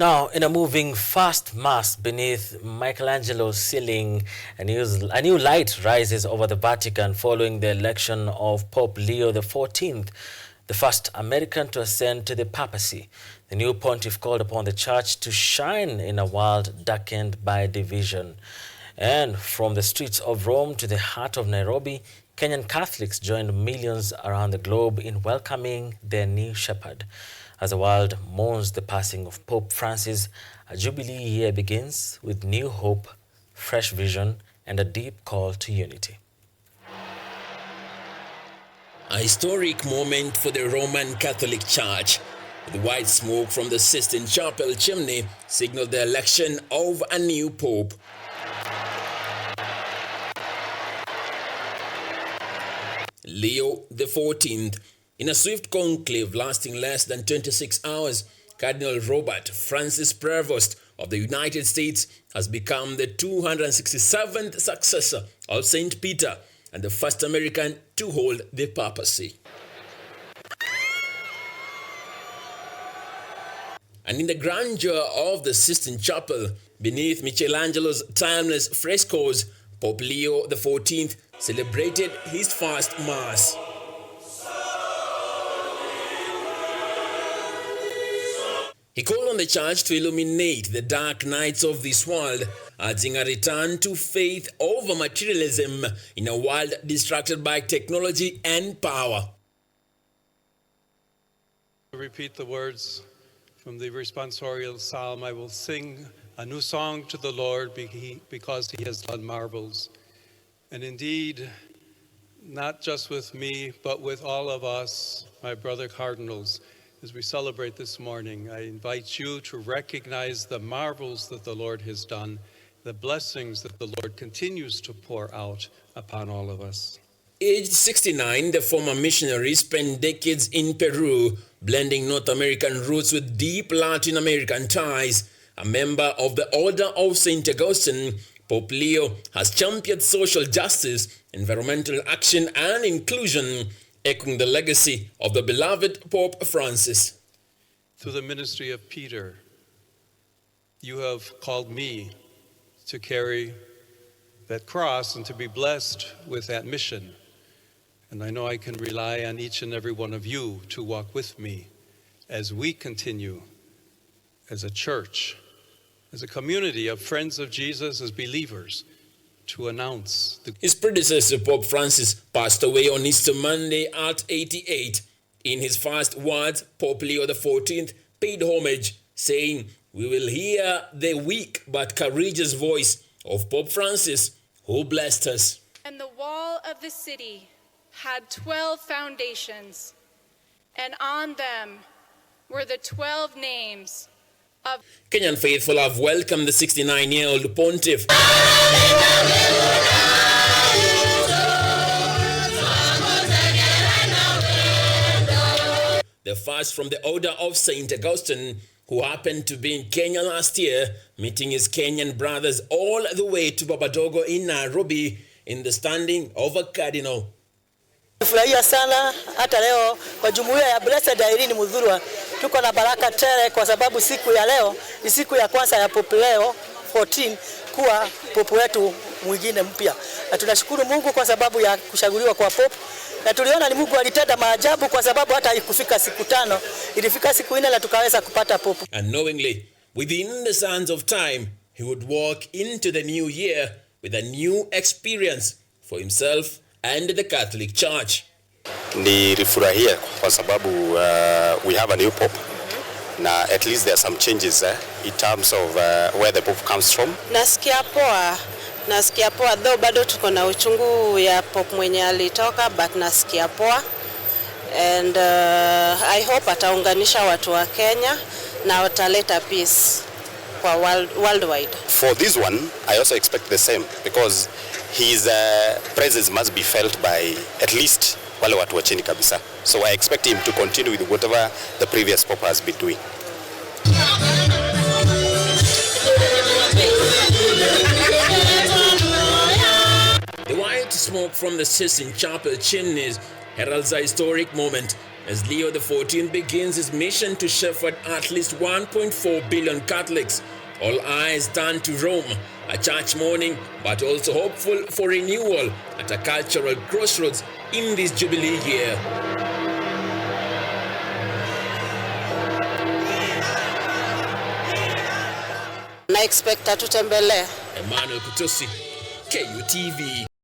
Now, in a moving fast mass beneath Michelangelo's ceiling, a new light rises over the Vatican following the election of Pope Leo XIV, the first American to ascend to the papacy. The new pontiff called upon the church to shine in a world darkened by division. And from the streets of Rome to the heart of Nairobi, Kenyan Catholics joined millions around the globe in welcoming their new shepherd. As the world mourns the passing of Pope Francis, a jubilee year begins with new hope, fresh vision, and a deep call to unity. A historic moment for the Roman Catholic Church. The white smoke from the Sistine Chapel chimney signaled the election of a new pope. Leo XIV. In a swift conclave lasting less than 26 hours, Cardinal Robert Francis Prevost of the United States has become the 267th successor of St. Peter and the first American to hold the papacy. And in the grandeur of the Sistine Chapel, beneath Michelangelo's timeless frescoes, Pope Leo XIV celebrated his first Mass. He called on the church to illuminate the dark nights of this world, urging a return to faith over materialism in a world distracted by technology and power. Repeat the words from the responsorial psalm. I will sing a new song to the Lord because he has done marvels. And indeed, not just with me, but with all of us, my brother cardinals, as we celebrate this morning, I invite you to recognize the marvels that the Lord has done, the blessings that the Lord continues to pour out upon all of us. Aged 69, the former missionary spent decades in Peru, blending North American roots with deep Latin American ties. A member of the Order of St. Augustine, Pope Leo has championed social justice, environmental action, and inclusion, echoing the legacy of the beloved Pope Francis. Through the ministry of Peter, you have called me to carry that cross and to be blessed with that mission. And I know I can rely on each and every one of you to walk with me as we continue as a church, as a community of friends of Jesus, as believers, to announce. His predecessor, Pope Francis, passed away on Easter Monday at 88. In his first words, Pope Leo XIV paid homage, saying, "We will hear the weak but courageous voice of Pope Francis, who blessed us." And the wall of the city had 12 foundations, and on them were the 12 names of Kenyan faithful have welcomed the 69-year-old pontiff. The first from the Order of St. Augustine, who happened to be in Kenya last year, meeting his Kenyan brothers all the way to Babadogo in Nairobi in the standing of a cardinal. Furahia sana hata leo kwa jumuiya ya Blessed Irene Mudhurwa tuko na baraka tele kwa sababu siku ya leo ni siku ya kwanza ya Pope Leo 14 kuwa pope wetu mwingine mpya. Na tunashukuru Mungu kwa sababu ya kuchaguliwa kwa pope. Na tuliona ni Mungu alitenda maajabu kwa sababu hata haikufika siku 5, ilifika siku 4 na tukaweza kupata pope. Unknowingly, within the sands of time, he would walk into the new year with a new experience for himself and the Catholic Church. Nilifurahia kwa sababu we have a new pope. Na at least there are some changes in terms of where the pope comes from. Nasikia poa though bado tuko na uchungu ya pope mwenye alitoka, but nasikia poa. And I hope ataunganisha watu wa Kenya na wataleta peace kwa worldwide. For this one, I also expect the same because his presence must be felt by at least wale watu wa chini kabisa. So I expect him to continue with whatever the previous pope has been doing. The white smoke from the Sistine Chapel chimneys heralds a historic moment as Leo XIV begins his mission to shepherd at least 1.4 billion Catholics. All eyes turn to Rome, a church mourning but also hopeful for renewal at a cultural crossroads in this Jubilee year. Na expect tutembelee. Emmanuel Kutosi, KUTV.